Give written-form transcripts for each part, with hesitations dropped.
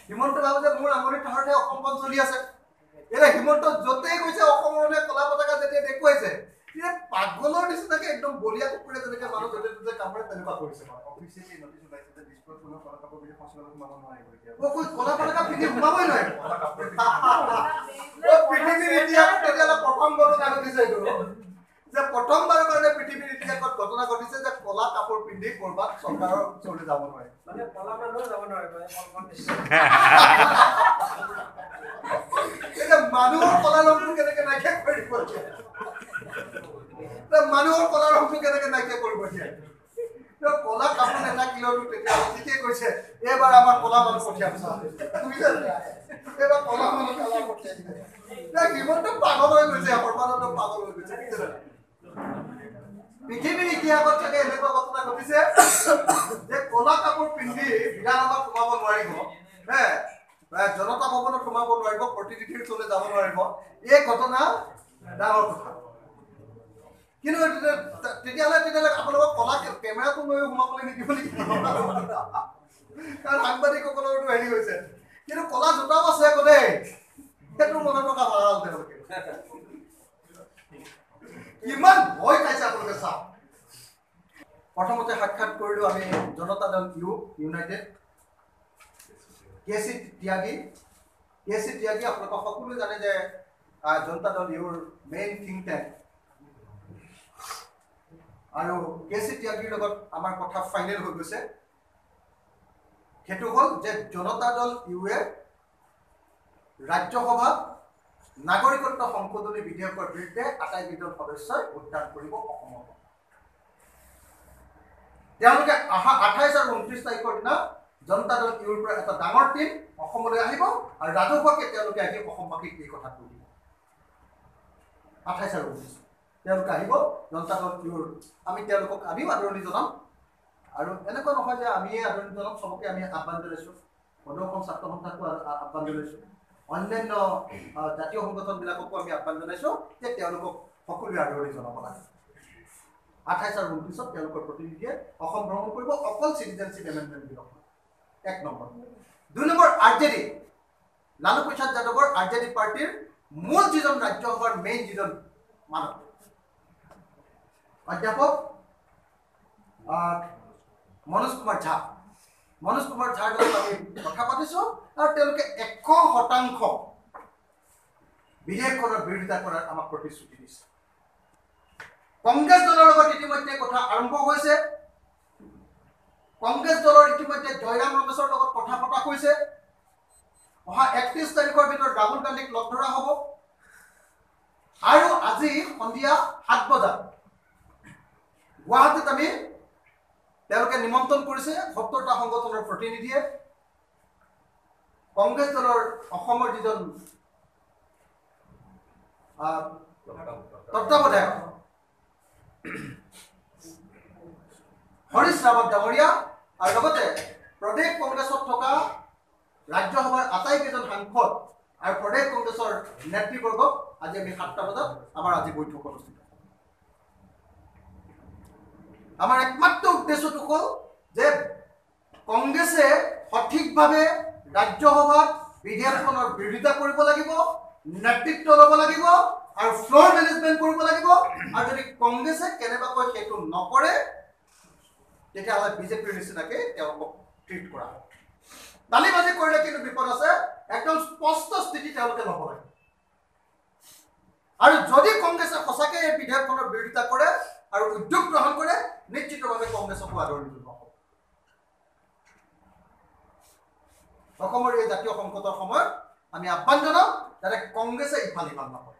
হিমন্ত বাবু যে মোৰ আঙুলিৰ ঠাৰতে অসমখন চলি আছে এনে হিমন্ত যতেই গৈছে অসমৰলে কলা পতাকা যেতিয়া দেখুৱাইছে পাগলৰ নিচিনাকে একদম বলিয়া কুকুৰে যেনেকে মানুহ যতে ততে কামৰে তেনেকুৱা কৰিছে অফিচিয়েলি নটিচ ওলাইছে যে দিছপুৰত কোনো কলা কাপোৰ পিন্ধি সংস্কৃতিত সোমাব নোৱাৰিব এতিয়া কলা পতাকা পিন্ধি সোমাবই নোৱাৰিব পৃথিৱীৰ ইতিহাসত তেতিয়াহ'লে প্ৰথম ঘটনা ঘটিছে এইটো যে প্ৰথমবাৰৰ কাৰণে পৃথিৱীৰ ইতিহাসত ঘটনা ঘটিছে যে কলা কাপোৰ পিন্ধি কৰবাত চৰকাৰৰ ওচৰলৈ যাব নোৱাৰে মানে কলা মানুহ যাব নোৱাৰে এটা মানুহৰ কলা ৰংটো কেনেকে নাইকিয়া কৰিব মানুহৰ কলা ৰংটো কেনেকে নাইকিয়া কৰিব কলা কাপোৰ নাথাকিলেও তেতিয়া ঠিকেই কৈছে এইবাৰ আমাৰ কলা মানুহ পঠিয়াম এইবাৰ কলা মানুহ পঠিয়াই দিলে হিমন্ত পাগল হৈ গৈছে সৰ্বানন্দ পাগল হৈ গৈছে পৃথিৱীৰ ইতিহাসত চাগে এনেকুৱা ঘটনা ঘটিছে যে কলা কাপোৰ পিন্ধি বিধানসভাত সোমাব নোৱাৰিব জনতা ভৱনত সোমাব নোৱাৰিব প্ৰতিনিধিৰ ওচৰলৈ যাব নোৱাৰিব এই ঘটনা ডাঙৰ কথা কিন্তু তেতিয়াহ'লে আপোনালোকক কলা কেমেৰাটো লৈ সোমাবলৈ নিদিব নেকি কাৰণ সাংবাদিকসকলৰতো হেৰি হৈছে কিন্তু কলা জোতাও আছে গোটেই সেইটো মনত থকা ভাল তেওঁলোকে কিমান ভয় খাইছে আপোনালোকে চাওক প্ৰথমতে সাক্ষাৎ কৰিলো আমি জনতা দল ইউনাইটেড কেচি ত্যাগী আপোনালোক সকলোৱে জানে যে জনতা দল ইউৰ মেইন থিংক টেংক আৰু কেচি ত্যাগীৰ লগত আমাৰ কথা ফাইনেল হৈ গৈছে সেইটো হ'ল যে জনতা দল ইউৱে ৰাজ্যসভাত নাগৰিকত্ব সংশোধনী বিধেয়কৰ বিৰুদ্ধে আটাইকেইজন সদস্যই ভোটদান কৰিব অসমত তেওঁলোকে 28 আৰু 29 তাৰিখৰ দিনা জনতা দল ইউৰ পৰা এটা ডাঙৰ টিম অসমলৈ আহিব আৰু ৰাজহুৱাকে তেওঁলোকে আহি অসমবাসীক এই কথাটো দিব 28 আৰু 29 তেওঁলোকে আহিব জনতা দল ইউৰ আমি তেওঁলোকক আমিও আদৰণি জনাম আৰু এনেকুৱা নহয় যে আমিয়ে আদৰণি জনাম চবকে আমি আহ্বান জনাইছোঁ প্ৰদৰ্শন ছাত্ৰ সন্থাকো আহ্বান জনাইছোঁ অন্যান্য জাতীয় সংগঠনবিলাককো আমি আহ্বান জনাইছোঁ যে তেওঁলোকক সকলোৱে আদৰণি জনাব লাগে 28 আৰু 29 তেওঁলোকৰ প্ৰতিনিধিয়ে অসম ভ্ৰমণ কৰিব অকল চিটিজেনশ্বিপ এমেণ্ডমেণ্ট বিলক 1 number 2 number RJD Lalu Prasad যাদৱৰ আৰজেডি পাৰ্টিৰ মূল যিজন ৰাজ্যসভাৰ মেইন যিজন মানৱ অধ্যাপক মনোজ কুমাৰ ঝাৰ লগত আমি কথা পাতিছোঁ আৰু তেওঁলোকে 100% বিধেয়কখনৰ বিৰোধিতা কৰাৰ আমাক প্ৰতিশ্ৰুতি দিছে কংগ্ৰেছ দলৰ লগত ইতিমধ্যে কথা আৰম্ভ হৈছে কংগ্ৰেছ দলৰ ইতিমধ্যে জয়ৰাম ৰমেশৰ লগত কথা পতা হৈছে অহা 31 তাৰিখৰ ভিতৰত ৰাহুল গান্ধীক লগ ধৰা হ'ব আৰু আজি সন্ধিয়া 7 বজাত গুৱাহাটীত আমি তেওঁলোকে নিমন্ত্ৰণ কৰিছে 70টা সংগঠনৰ প্ৰতিনিধিয়ে কংগ্ৰেছ দলৰ অসমৰ যিজন তত্ত্বাৱধায়ক হৰিশ ৰাৱত ডাঙৰীয়া আৰু লগতে প্ৰদেশ কংগ্ৰেছত থকা ৰাজ্যসভাৰ আটাইকেইজন সাংসদ আৰু প্ৰদেশ কংগ্ৰেছৰ নেতৃবৰ্গক আজি আমি 7টা বজাত আমাৰ আজি বৈঠক অনুষ্ঠিত আমাৰ একমাত্ৰ উদ্দেশ্যটো হ'ল যে কংগ্ৰেছে সঠিকভাৱে ৰাজ্যসভাত বিধেয়কখনৰ বিৰোধিতা কৰিব লাগিব নেতৃত্ব ল'ব লাগিব আৰু ফ্লোৰ মেনেজমেণ্ট কৰিব লাগিব আৰু যদি কংগ্ৰেছে কেনেবাকৈ সেইটো নকৰে তেতিয়াহ'লে বিজেপিৰ নিচিনাকে তেওঁলোকক ট্ৰিট কৰা হ'ব তালিবাজি কৰিলে কিন্তু বিপদ আছে একদম স্পষ্ট স্থিতি তেওঁলোকে ল'ব লাগে আৰু যদি কংগ্ৰেছে সঁচাকৈ এই বিধেয়কখনৰ বিৰোধিতা কৰে আৰু উদ্যোগ গ্ৰহণ কৰে নিশ্চিতভাৱে কংগ্ৰেছকো আদৰণি জনোৱা হ'ব অসমৰ এই জাতীয় সংকটৰ সময়ত আমি আহ্বান জনাম যাতে কংগ্ৰেছে ইফাল সিফাল নকৰে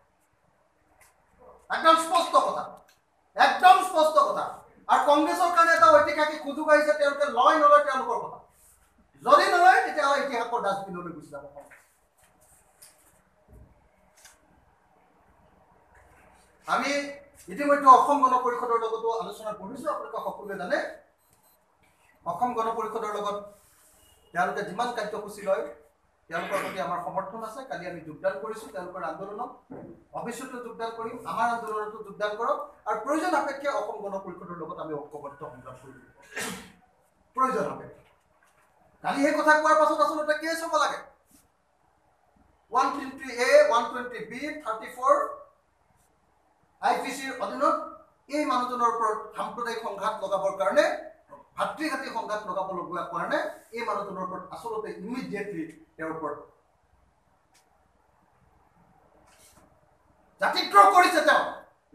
একদম স্পষ্ট কথা আৰু কংগ্ৰেছৰ কাৰণে এটা ঐতিহাসিক সুযোগ আহিছে তেওঁলোকে লয় নলয় তেওঁলোকৰ কথা যদি নলয় তেতিয়াহ'লে ইতিহাসৰ ডাষ্টবিনলৈ গুচি যাব আমি ইতিমধ্যে অসম গণ পৰিষদৰ লগতো আলোচনা কৰিছোঁ আপোনালোকে সকলোৱে জানে অসম গণ পৰিষদৰ লগত তেওঁলোকে যিমান কাৰ্যসূচী লয় তেওঁলোকৰ প্ৰতি আমাৰ সমৰ্থন আছে কালি আমি যোগদান কৰিছোঁ তেওঁলোকৰ আন্দোলনত ভৱিষ্যতে যোগদান কৰিম আমাৰ আন্দোলনতো যোগদান কৰক আৰু প্ৰয়োজন সাপেক্ষে অসম গণ পৰিষদৰ লগত আমি ঐক্যবদ্ধ সংগ্ৰাম কৰিব প্ৰয়োজন সাপেক্ষে কালি সেই কথা কোৱাৰ পাছত আচলতে কেছ হ'ব লাগে 120A 120B 34 IPCৰ অধীনত এই মানুহজনৰ ওপৰত সাম্প্ৰদায়িক সংঘাত লগাবৰ কাৰণে ভাতৃঘাতী সংঘাত লগাব লগোৱাৰ কাৰণে এই মানুহজনৰ ওপৰত আচলতে ইমিডিয়েটলি তেওঁৰ ওপৰত জাতিদ্ৰোহ কৰিছে তেওঁ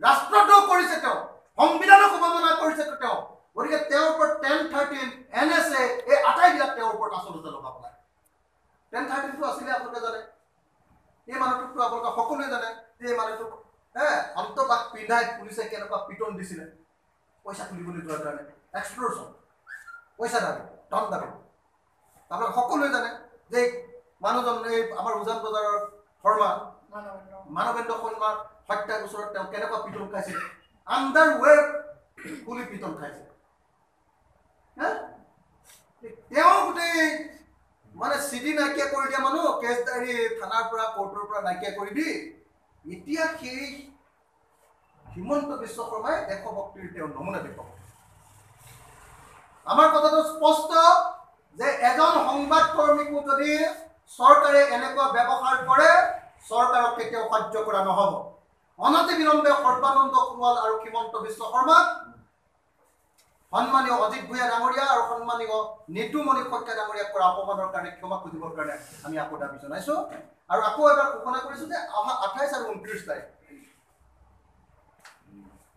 ৰাষ্ট্ৰদ্ৰোহ কৰিছে তেওঁ সংবিধানক অৱমাননা কৰিছে তেওঁ গতিকে তেওঁৰ ওপৰত 1013 NSA এই আটাইবিলাক তেওঁৰ ওপৰত আচলতে লগাব লাগে 1013 টো আছিলে আপোনালোকে জানে এই মানুহটোকতো আপোনালোকে সকলোৱে জানে যে এই মানুহটোক অন্তবাক পিন্ধাই পুলিচে কেনেকুৱা পিটন দিছিলে পইচা তুলিবলৈ যোৱাৰ কাৰণে এক্সপ্ল'ৰছন পইচা দাবী ধন দাবী আপোনালোকে সকলোৱে জানে যে মানুহজন এই আমাৰ উজান বজাৰৰ শৰ্মা মানৱেন্দ্ৰ শৰ্মাৰ হত্যাৰ ওচৰত তেওঁ কেনেকুৱা পিটন খাইছিল আণ্ডাৰৱেৰ খুলি পিটন খাইছিল তেওঁ গোটেই মানে চিডি নাইকিয়া কৰি দিয়া মানুহ কেছ ডায়েৰী থানাৰ পৰা কোৰ্টৰ পৰা নাইকিয়া কৰি দি এতিয়া সেই হিমন্ত বিশ্ব শৰ্মাই দেশভক্তিৰ তেওঁ নমুনা দেখুৱাব আমাৰ কথাটো স্পষ্ট যে এজন সংবাদকৰ্মীকো যদি চৰকাৰে এনেকুৱা ব্যৱহাৰ কৰে চৰকাৰক কেতিয়াও সহ্য কৰা নহ'ব অনতি বিলম্বে সৰ্বানন্দ সোণোৱাল আৰু হিমন্ত বিশ্ব শৰ্মাক সন্মানীয় অজিত ভূঞা ডাঙৰীয়া আৰু সন্মানীয় নিতুমণি শইকীয়া ডাঙৰীয়াক কৰা অপমানৰ কাৰণে ক্ষমা খুজিবৰ কাৰণে আমি আকৌ দাবী জনাইছো আৰু আকৌ এবাৰ ঘোষণা কৰিছো যে অহা 28 আৰু 29 তাৰিখ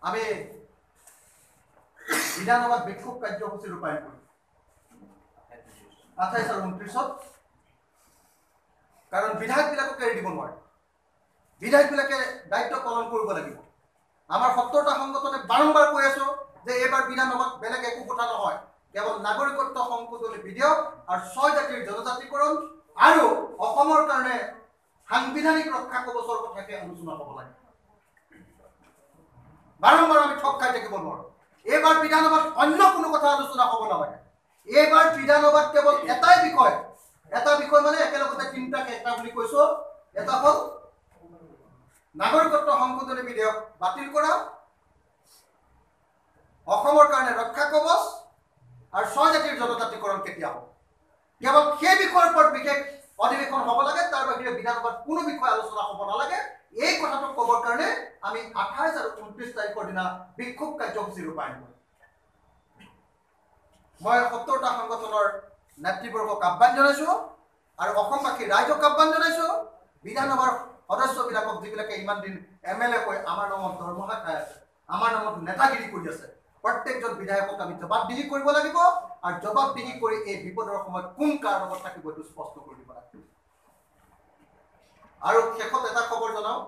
আমি বিধানসভাত বিক্ষোভ কাৰ্যসূচী ৰূপায়ণ কৰিম 28 আৰু 29ত কাৰণ বিধায়কবিলাকক এৰি দিব নোৱাৰে বিধায়কবিলাকে দায়িত্ব পালন কৰিব লাগিব আমাৰ 70টা সংগঠনে বাৰম্বাৰ কৈ আছো যে এইবাৰ বিধানসভাত বেলেগ একো কথা নহয় কেৱল নাগৰিকত্ব সংশোধনী বিধেয়ক আৰু 6 জাতিৰ জনজাতিকৰণ আৰু অসমৰ কাৰণে সাংবিধানিক ৰক্ষা কৱচৰ কথাকে আলোচনা হ'ব লাগে বাৰম্বাৰ আমি ঠক খাই থাকিব নোৱাৰো এইবাৰ বিধানসভাত অন্য কোনো কথা আলোচনা হ'ব নালাগে এইবাৰ বিধানসভাত কেৱল এটা বিষয় মানে একেলগতে তিনিটাকে এটা বুলি কৈছো এটা হ'ল নাগৰিকত্ব সংশোধনী বিধেয়ক বাতিল কৰা অসমৰ কাৰণে ৰক্ষা কৱচ আৰু 6 জাতিৰ জনজাতিকৰণ কেতিয়া হ'ব কেৱল সেই বিষয়ৰ ওপৰত বিশেষ অধিৱেশন হ'ব লাগে তাৰ বাহিৰে বিধানসভাত কোনো বিষয় আলোচনা হ'ব নালাগে এই কথাটো ক'বৰ কাৰণে আমি 28 আৰু 29 তাৰিখৰ দিনা বিক্ষোভ কাৰ্যসূচী ৰূপায়ণ কৰিম মই 70টা সংগঠনৰ নেতৃবৰ্গক আহ্বান জনাইছো আৰু অসমবাসী ৰাইজক আহ্বান জনাইছো বিধানসভাৰ সদস্যবিলাকক যিবিলাকে ইমান দিন MLA কৈ আমাৰ নামত দৰমহা খাই আছে আমাৰ নামত নেতাগিৰি কৰি আছে প্ৰত্যেকজন বিধায়কক আমি জবাবদিহি কৰিব লাগিব আৰু জবাবদিহি কৰি এই বিপদৰ সময়ত কোন কাৰ লগত থাকিব এইটো স্পষ্ট কৰি দিব লাগিব আৰু শেষত এটা খবৰ জনাও